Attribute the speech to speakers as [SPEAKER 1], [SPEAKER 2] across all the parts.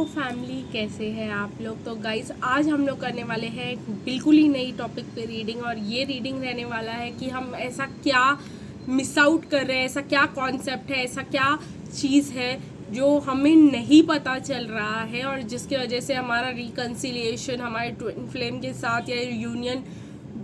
[SPEAKER 1] Family, कैसे हैं आप लोग। तो गाइस आज हम लोग करने वाले हैं एक बिल्कुल ही नई टॉपिक पे रीडिंग। और ये रीडिंग रहने वाला है कि हम ऐसा क्या मिस आउट कर रहे हैं, ऐसा क्या कॉन्सेप्ट है, ऐसा क्या चीज़ है जो हमें नहीं पता चल रहा है और जिसकी वजह से हमारा रिकन्सिलिएशन हमारे ट्विन फ्लेम के साथ या यूनियन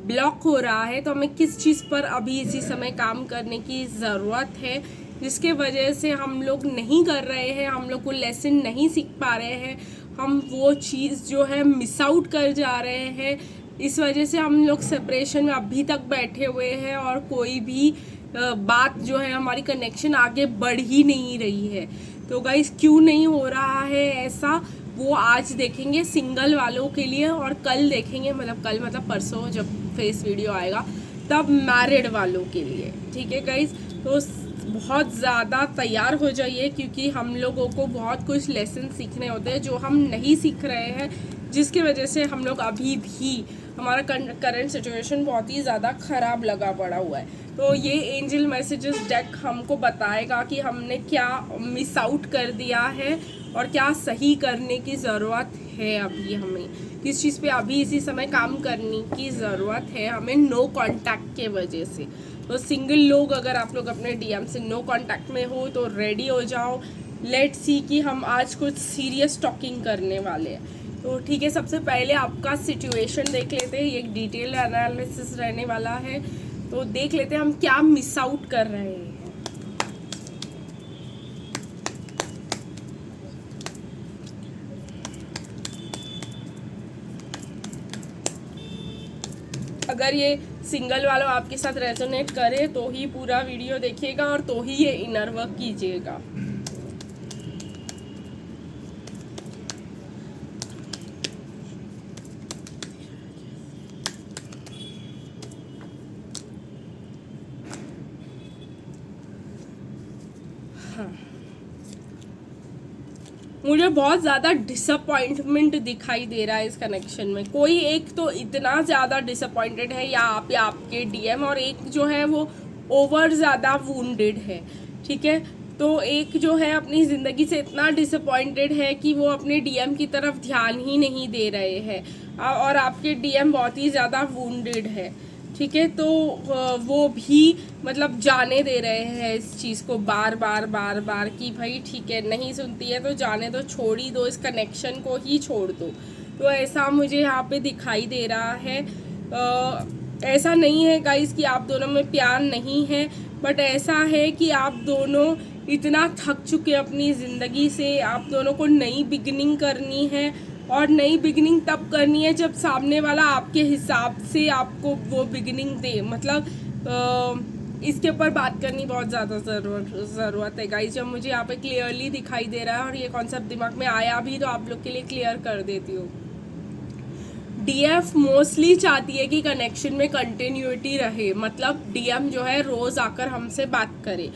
[SPEAKER 1] ब्लॉक हो रहा है। तो हमें किस चीज़ पर अभी इसी समय काम करने की ज़रूरत है, जिसके वजह से हम लोग नहीं कर रहे हैं, हम लोग को लेसन नहीं सीख पा रहे हैं, हम वो चीज़ जो है मिस आउट कर जा रहे हैं। इस वजह से हम लोग सेपरेशन में अभी तक बैठे हुए हैं और कोई भी बात जो है हमारी कनेक्शन आगे बढ़ ही नहीं रही है। तो गाइस क्यों नहीं हो रहा है ऐसा, वो आज देखेंगे सिंगल वालों के लिए, और कल देखेंगे, कल मतलब परसों जब फेस वीडियो आएगा तब मैरिड वालों के लिए। ठीक है गाइस, तो बहुत ज़्यादा तैयार हो जाइए क्योंकि हम लोगों को बहुत कुछ लेसन सीखने होते हैं जो हम नहीं सीख रहे हैं, जिसकी वजह से हम लोग अभी भी हमारा करंट सिचुएशन बहुत ही ज़्यादा ख़राब लगा पड़ा हुआ है। तो ये एंजल मैसेजेस डेक हमको बताएगा कि हमने क्या मिस आउट कर दिया है और क्या सही करने की ज़रूरत है। अभी हमें किस चीज़ पे अभी इसी समय काम करने की ज़रूरत है हमें, नो कांटेक्ट के वजह से। तो सिंगल लोग अगर आप लोग अपने डीएम से नो कांटेक्ट में हो तो रेडी हो जाओ। लेट्स सी कि हम आज कुछ सीरियस टॉकिंग करने वाले हैं। तो ठीक है, सबसे पहले आपका सिचुएशन देख लेते हैं। ये एक डिटेल एनालिसिस रहने वाला है, तो देख लेते हैं हम क्या मिस आउट कर रहे हैं। अगर ये सिंगल वाला आपके साथ रेजोनेट करे तो ही पूरा वीडियो देखिएगा और तो ही ये इनर वर्क कीजिएगा। हाँ, मुझे बहुत ज़्यादा डिसअपॉइंटमेंट दिखाई दे रहा है इस कनेक्शन में। कोई एक तो इतना ज़्यादा डिसअपॉइंटेड है या आप या आपके डीएम, और एक जो है वो ओवर ज़्यादा वुंडेड है। ठीक है, तो एक जो है अपनी ज़िंदगी से इतना डिसअपॉइंटेड है कि वो अपने डीएम की तरफ ध्यान ही नहीं दे रहे हैं, और आपके डीएम बहुत ही ज़्यादा वुंडेड है। ठीक है, तो वो भी मतलब जाने दे रहे हैं इस चीज़ को बार बार बार बार कि भाई ठीक है, नहीं सुनती है तो जाने दो, छोड़ ही दो, इस कनेक्शन को ही छोड़ दो। तो ऐसा मुझे यहाँ पे दिखाई दे रहा है। ऐसा नहीं है गाइस कि आप दोनों में प्यार नहीं है, बट ऐसा है कि आप दोनों इतना थक चुके अपनी ज़िंदगी से। आप दोनों को नई बिगिनिंग करनी है, और नई बिगिनिंग तब करनी है जब सामने वाला आपके हिसाब से आपको वो बिगिनिंग दे। इसके ऊपर बात करनी बहुत ज़्यादा ज़रूरत है गाइस। जब मुझे यहाँ पे क्लियरली दिखाई दे रहा है और ये कॉन्सेप्ट दिमाग में आया भी, तो आप लोग के लिए क्लियर कर देती हूँ। डीएफ मोस्टली चाहती है कि कनेक्शन में कंटिन्यूटी रहे, मतलब डीएम जो है रोज़ आकर हमसे बात करे,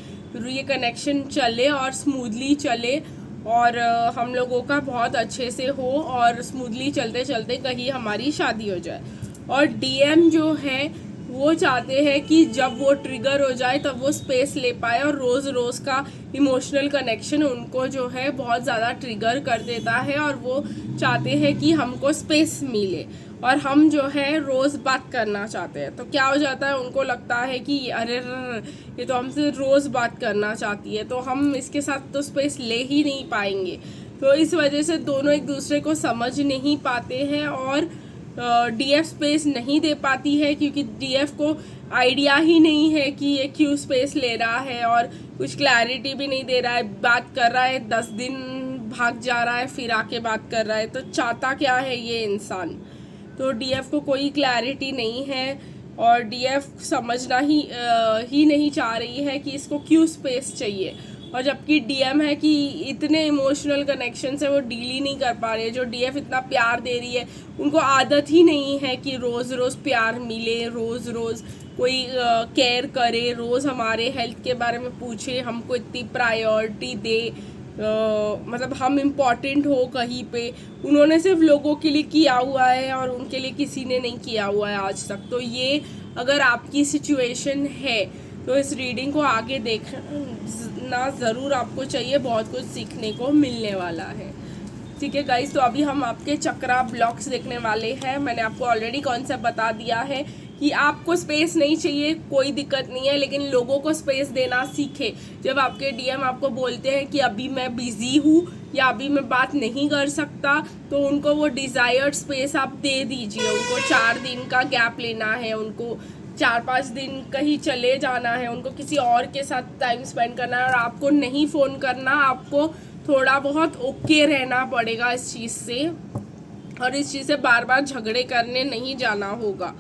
[SPEAKER 1] ये कनेक्शन चले और स्मूथली चले, और हम लोगों का बहुत अच्छे से हो, और स्मूथली चलते चलते कहीं हमारी शादी हो जाए। और डीएम जो है वो चाहते हैं कि जब वो ट्रिगर हो जाए तब वो स्पेस ले पाए, और रोज़ रोज़ का इमोशनल कनेक्शन उनको जो है बहुत ज़्यादा ट्रिगर कर देता है, और वो चाहते हैं कि हमको स्पेस मिले, और हम जो है रोज़ बात करना चाहते हैं। तो क्या हो जाता है, उनको लगता है कि अरे ये तो हमसे रोज़ बात करना चाहती है, तो हम इसके साथ तो स्पेस ले ही नहीं पाएंगे। तो इस वजह से दोनों एक दूसरे को समझ नहीं पाते हैं, और डीएफ स्पेस नहीं दे पाती है क्योंकि डीएफ को आइडिया ही नहीं है कि ये क्यों स्पेस ले रहा है, और कुछ क्लैरिटी भी नहीं दे रहा है। बात कर रहा है, 10 दिन भाग जा रहा है, फिर आके बात कर रहा है, तो चाहता क्या है ये इंसान। तो डीएफ को कोई क्लैरिटी नहीं है, और डीएफ समझना ही नहीं चाह रही है कि इसको क्यों स्पेस चाहिए। और जबकि डीएम है कि इतने इमोशनल कनेक्शन से वो डील ही नहीं कर पा रही है। जो डीएफ इतना प्यार दे रही है, उनको आदत ही नहीं है कि रोज़ रोज़ प्यार मिले, रोज़ रोज़ कोई केयर करे, रोज़ हमारे हेल्थ के बारे में पूछे, हमको इतनी प्रायोरिटी दे, मतलब हम इम्पॉर्टेंट हो कहीं पे। उन्होंने सिर्फ लोगों के लिए किया हुआ है और उनके लिए किसी ने नहीं किया हुआ है आज तक। तो ये अगर आपकी सिचुएशन है तो इस रीडिंग को आगे देखना ज़रूर आपको चाहिए, बहुत कुछ सीखने को मिलने वाला है। ठीक है गाइस, तो अभी हम आपके चक्रा ब्लॉक्स देखने वाले हैं। मैंने आपको ऑलरेडी कॉन्सेप्ट बता दिया है कि आपको स्पेस नहीं चाहिए, कोई दिक्कत नहीं है, लेकिन लोगों को स्पेस देना सीखे। जब आपके डीएम आपको बोलते हैं कि अभी मैं बिजी हूँ या अभी मैं बात नहीं कर सकता, तो उनको वो डिज़ायर्ड स्पेस आप दे दीजिए। उनको 4 दिन का गैप लेना है, उनको 4-5 दिन कहीं चले जाना है, उनको किसी और के साथ टाइम स्पेंड करना है, और आपको नहीं फ़ोन करना। आपको थोड़ा बहुत ओके रहना पड़ेगा इस चीज़ से, और इस चीज़ से बार बार झगड़े करने नहीं जाना होगा।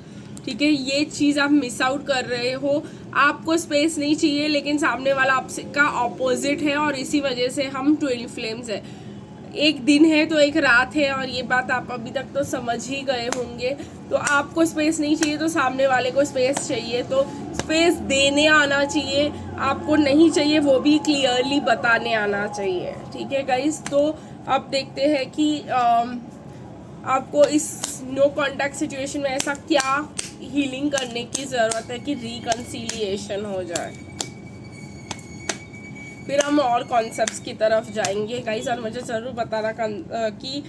[SPEAKER 1] ठीक है, ये चीज़ आप मिस आउट कर रहे हो। आपको स्पेस नहीं चाहिए, लेकिन सामने वाला आपसे का ऑपोजिट है, और इसी वजह से हम ट्विन फ्लेम्स है। एक दिन है तो एक रात है, और ये बात आप अभी तक तो समझ ही गए होंगे। तो आपको स्पेस नहीं चाहिए तो सामने वाले को स्पेस चाहिए, तो स्पेस देने आना चाहिए। आपको नहीं चाहिए वो भी क्लियरली बताने आना चाहिए। ठीक है गाइस, तो अब देखते हैं कि आपको इस नो कॉन्टैक्ट सिचुएशन में ऐसा क्या हीलिंग करने की ज़रूरत है कि रिकन्सिलिएशन हो जाए। फिर हम और कॉन्सेप्ट्स की तरफ जाएंगे गाइस, और मुझे ज़रूर बताना कि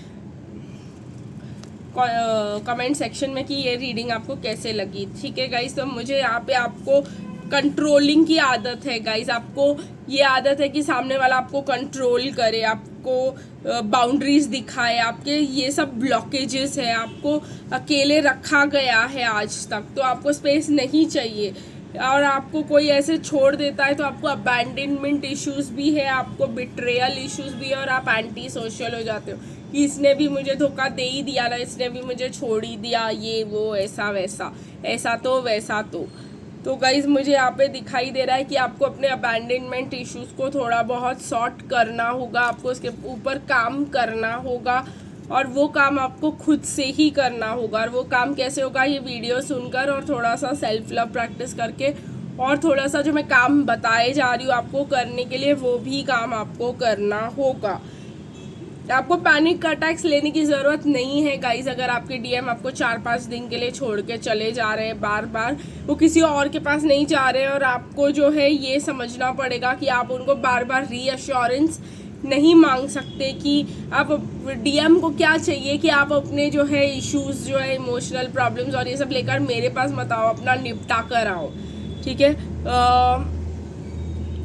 [SPEAKER 1] कमेंट सेक्शन में कि ये रीडिंग आपको कैसे लगी। ठीक है गाइस, तो मुझे यहाँ पे आपको कंट्रोलिंग की आदत है गाइस। आपको ये आदत है कि सामने वाला आपको कंट्रोल करे, आपको बाउंड्रीज दिखाए। आपके ये सब ब्लॉकेजेस है, आपको अकेले रखा गया है आज तक, तो आपको स्पेस नहीं चाहिए। और आपको कोई ऐसे छोड़ देता है तो आपको अबैंडनमेंट इश्यूज भी है, आपको बिट्रेयल इश्यूज भी है, और आप एंटी सोशल हो जाते हो कि इसने भी मुझे धोखा दे ही दिया ना, इसने भी मुझे छोड़ ही दिया, ये वो ऐसा वैसा, ऐसा तो वैसा तो गाइज मुझे यहाँ पे दिखाई दे रहा है कि आपको अपने अबैंडनमेंट इश्यूज को थोड़ा बहुत सॉर्ट करना होगा। आपको उसके ऊपर काम करना होगा, और वो काम आपको खुद से ही करना होगा। और वो काम कैसे होगा, ये वीडियो सुनकर और थोड़ा सा सेल्फ लव प्रैक्टिस करके, और थोड़ा सा जो मैं काम बताए जा रही हूँ आपको करने के लिए, वो भी काम आपको करना होगा। आपको पैनिक अटैक्स लेने की ज़रूरत नहीं है गाइज। अगर आपके डीएम आपको 4-5 दिन के लिए छोड़ के चले जा रहे हैं, बार बार वो किसी और के पास नहीं जा रहे हैं, और आपको जो है ये समझना पड़ेगा कि आप उनको बार बार रीअश्योरेंस नहीं मांग सकते कि आप डीएम को क्या चाहिए कि आप अपने जो है इश्यूज जो है इमोशनल प्रॉब्लम्स और ये सब लेकर मेरे पास मत आओ, अपना निपटा कर आओ। ठीक है,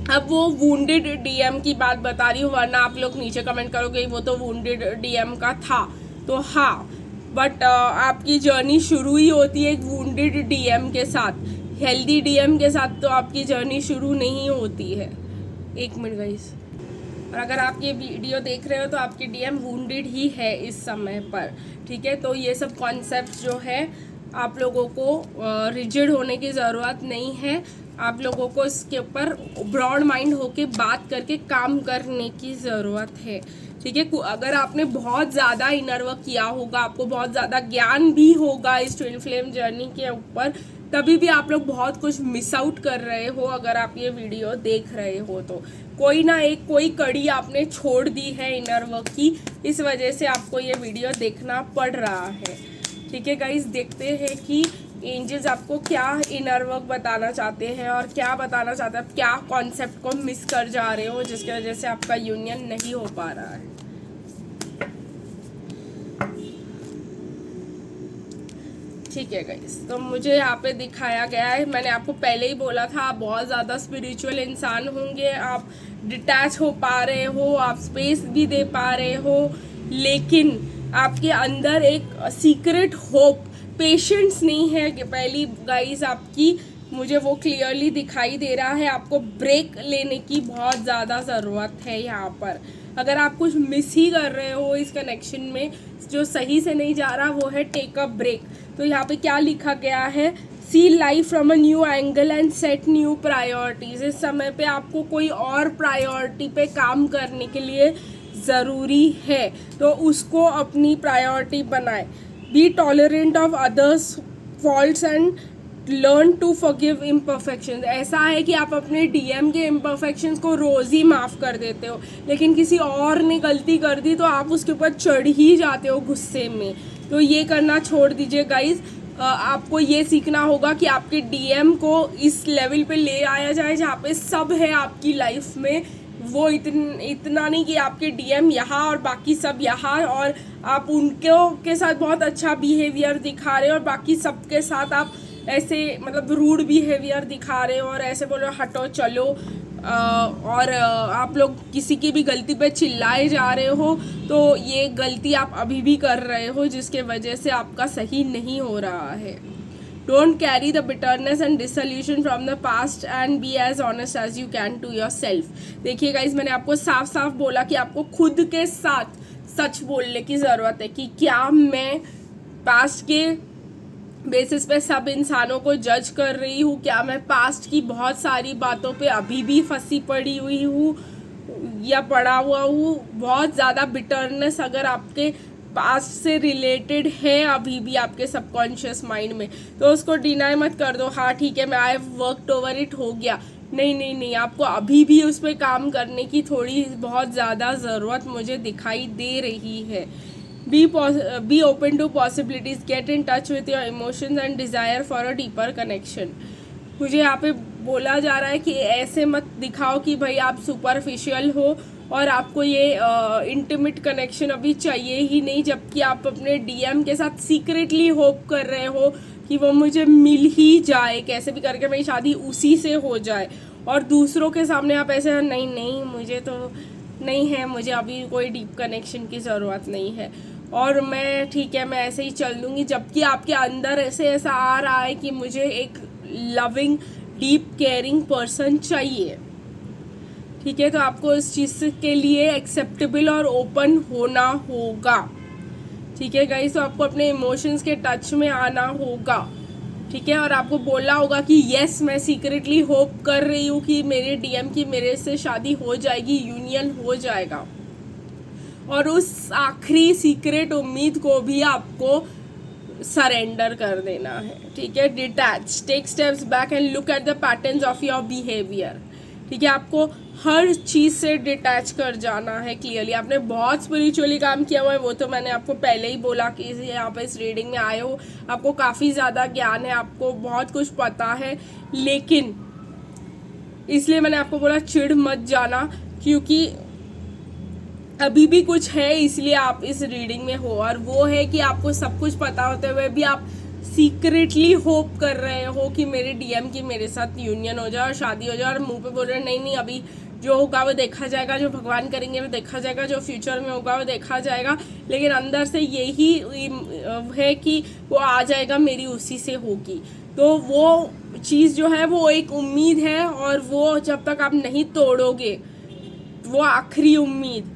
[SPEAKER 1] अब वो वुंडेड डीएम की बात बता रही हूँ, वरना आप लोग नीचे कमेंट करोगे वो तो वुंडेड डीएम का था। तो हाँ, बट आपकी जर्नी शुरू ही होती है एक वुंडेड डीएम के साथ। हेल्दी डीएम के साथ तो आपकी जर्नी शुरू नहीं होती है। 1 मिनट गाइस, और अगर आप ये वीडियो देख रहे हो तो आपकी डीएम वुंडेड ही है इस समय पर। ठीक है, तो ये सब कॉन्सेप्ट जो है आप लोगों को रिजिड होने की ज़रूरत नहीं है। आप लोगों को इसके ऊपर ब्रॉड माइंड होके बात करके काम करने की ज़रूरत है। ठीक है, अगर आपने बहुत ज़्यादा इनर वर्क किया होगा, आपको बहुत ज़्यादा ज्ञान भी होगा इस ट्विन फ्लेम जर्नी के ऊपर, तभी भी आप लोग बहुत कुछ मिस आउट कर रहे हो। अगर आप ये वीडियो देख रहे हो तो कोई ना एक कोई कड़ी आपने छोड़ दी है इनर वर्क की, इस वजह से आपको ये वीडियो देखना पड़ रहा है। ठीक है गाइस, देखते हैं कि एंजल्स आपको क्या इनर वर्क बताना चाहते हैं और क्या बताना चाहते हैं, क्या कॉन्सेप्ट को मिस कर जा रहे हो जिसकी वजह से आपका यूनियन नहीं हो पा रहा है। ठीक है गाइस, तो मुझे यहाँ पे दिखाया गया है, मैंने आपको पहले ही बोला था आप बहुत ज़्यादा स्पिरिचुअल इंसान होंगे, आप डिटैच हो पा रहे हो, आप स्पेस भी दे पा रहे हो, लेकिन आपके अंदर एक सीक्रेट होप, पेशेंस नहीं है कि पहली गाइस आपकी, मुझे वो क्लियरली दिखाई दे रहा है। आपको ब्रेक लेने की बहुत ज़्यादा ज़रूरत है यहाँ पर। अगर आप कुछ मिस ही कर रहे हो इस कनेक्शन में, जो सही से नहीं जा रहा, वो है टेक अ ब्रेक। तो यहाँ पे क्या लिखा गया है, see life from a new angle and set new priorities. इस समय पे आपको कोई और प्रायोरिटी पे काम करने के लिए ज़रूरी है, तो उसको अपनी प्रायोरिटी बनाए। Be tolerant of others faults and learn to forgive imperfections. ऐसा है कि आप अपने डीएम के इम्परफेक्शंस को रोज़ ही माफ़ कर देते हो, लेकिन किसी और ने गलती कर दी तो आप उसके ऊपर चढ़ ही जाते हो गुस्से में। तो ये करना छोड़ दीजिए गाइज। आपको ये सीखना होगा कि आपके डीएम को इस लेवल पे ले आया जाए जहाँ पे सब है आपकी लाइफ में, वो इतना नहीं कि आपके डीएम यहाँ और बाकी सब यहाँ, और आप उनके के साथ बहुत अच्छा बिहेवियर दिखा रहे हो और बाकी सबके साथ आप ऐसे मतलब रूड बिहेवियर दिखा रहे हो और ऐसे बोल रहे हो हटो चलो, और आप लोग किसी की भी गलती पे चिल्लाए जा रहे हो, तो ये गलती आप अभी भी कर रहे हो जिसके वजह से आपका सही नहीं हो रहा है। Don't carry the bitterness and dissolution from the past and be as honest as you can to yourself. देखिए गाइस, मैंने आपको साफ साफ बोला कि आपको खुद के साथ सच बोलने की ज़रूरत है कि क्या मैं पास्ट के बेसिस पे सब इंसानों को जज कर रही हूँ, क्या मैं पास्ट की बहुत सारी बातों पे अभी भी फंसी पड़ी हुई हूँ या पड़ा हुआ हूँ। बहुत ज़्यादा बिटरनेस अगर आपके पास्ट से रिलेटेड है अभी भी आपके सबकॉन्शियस माइंड में, तो उसको डिनाई मत कर दो, हाँ ठीक है मैं आई वर्कड ओवर इट, हो गया। नहीं नहीं नहीं, आपको अभी भी उस पर काम करने की थोड़ी बहुत ज़्यादा ज़रूरत मुझे दिखाई दे रही है। Be open to possibilities, get in touch with your emotions and desire for a deeper connection. मुझे यहाँ पे बोला जा रहा है कि ऐसे मत दिखाओ कि भाई आप सुपरफिशियल हो और आपको ये इंटीमेट कनेक्शन अभी चाहिए ही नहीं, जबकि आप अपने डीएम के साथ सीक्रेटली होप कर रहे हो कि वो मुझे मिल ही जाए, कैसे भी करके मेरी शादी उसी से हो जाए, और दूसरों के सामने आप ऐसे नहीं नहीं मुझे तो नहीं है, मुझे अभी कोई डीप कनेक्शन की ज़रूरत नहीं है और मैं ठीक है मैं ऐसे ही चल दूँगी, जबकि आपके अंदर ऐसा आ रहा है कि मुझे एक लविंग डीप केयरिंग पर्सन चाहिए। ठीक है, तो आपको इस चीज़ के लिए एक्सेप्टेबल और ओपन होना होगा। ठीक है गाइस, तो आपको अपने इमोशंस के टच में आना होगा। ठीक है, और आपको बोलना होगा कि यस मैं सीक्रेटली होप कर रही हूँ कि मेरे डीएम की मेरे से शादी हो जाएगी, यूनियन हो जाएगा, और उस आखिरी सीक्रेट उम्मीद को भी आपको सरेंडर कर देना है। ठीक है, detach, take steps back and look at the patterns of your behaviour. ठीक है, आपको हर चीज़ से डिटैच कर जाना है क्लियरली। आपने बहुत स्पिरिचुअली काम किया हुआ है, वो तो मैंने आपको पहले ही बोला कि यहाँ पे इस रीडिंग में आए हो, आपको काफ़ी ज़्यादा ज्ञान है, आपको बहुत कुछ पता है, लेकिन इसलिए मैंने आपको बोला चिढ़ मत जाना, क्योंकि अभी भी कुछ है इसलिए आप इस रीडिंग में हो, और वो है कि आपको सब कुछ पता होते हुए भी आप सीक्रेटली होप कर रहे हो कि मेरे डीएम की मेरे साथ यूनियन हो जाए और शादी हो जाए, और मुंह पे बोल रहे नहीं नहीं अभी जो होगा वो देखा जाएगा, जो भगवान करेंगे वो देखा जाएगा, जो फ्यूचर में होगा वो देखा जाएगा, लेकिन अंदर से यही है कि वो आ जाएगा, मेरी उसी से होगी। तो वो चीज़ जो है वो एक उम्मीद है, और वो जब तक आप नहीं तोड़ोगे वो आखिरी उम्मीद,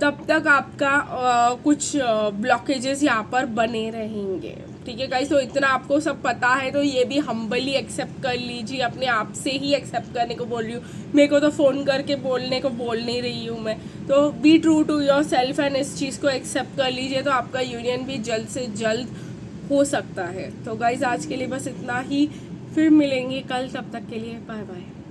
[SPEAKER 1] तब तक आपका कुछ ब्लॉकेजेस यहाँ पर बने रहेंगे। ठीक है गाइस, तो इतना आपको सब पता है, तो ये भी हम्बली एक्सेप्ट कर लीजिए, अपने आप से ही एक्सेप्ट करने को बोल रही हूँ, मेरे को तो फ़ोन करके बोलने को बोल नहीं रही हूँ मैं। तो be true to yourself and इस चीज़ को एक्सेप्ट कर लीजिए, तो आपका यूनियन भी जल्द से जल्द हो सकता है। तो गाइस आज के लिए बस इतना ही, फिर मिलेंगे कल, तब तक के लिए बाय बाय।